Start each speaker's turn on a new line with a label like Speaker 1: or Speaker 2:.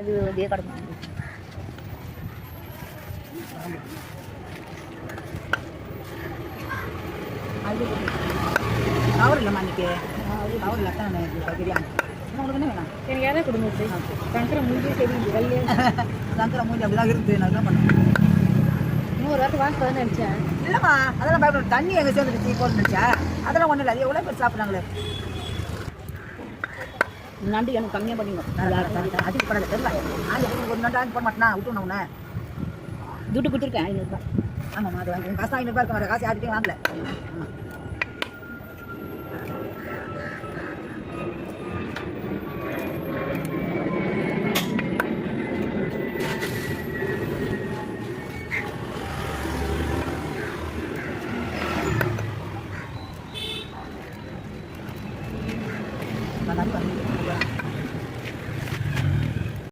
Speaker 1: அது அப்படியே கிடக்கும். அது
Speaker 2: கவர் இல்லைம்மா இன்னைக்கு கவர் இல்லாதான் பிரியாணி உங்களுக்கு என்ன வேணாம்?
Speaker 1: எனக்கு எதை கொடுங்க சங்கர மூஞ்சியே தெரியுது வெள்ளையே.
Speaker 2: சங்கர மூஞ்சி அப்படிதான் இருக்குது. நான் என்ன பண்ணேன்?
Speaker 1: இன்னொரு வாரத்தை வாங்க தான் நினச்சேன்.
Speaker 2: இல்லைம்மா அதெல்லாம் பயப்பட தண்ணி எங்கே சேர்ந்துருச்சு போட்டுச்சா அதெல்லாம் ஒன்றும் இல்லை. அது எவ்வளோ பேர் சாப்பிட்றாங்களே.
Speaker 1: நண்டு எனக்கு கம்மியாக பண்ணிங்க.
Speaker 2: அதிக படாது தெரியல. ஒரு நண்டு ஆகி போட மாட்டேனா விட்டு உன்னை
Speaker 1: துட்டு கொடுத்துருக்கேன் 500 ரூபாய்.
Speaker 2: ஆமாம்மா அது வாங்கி காசு 500 ரூபாய் இருக்க காசு யார்கிட்டையும் வாங்கல.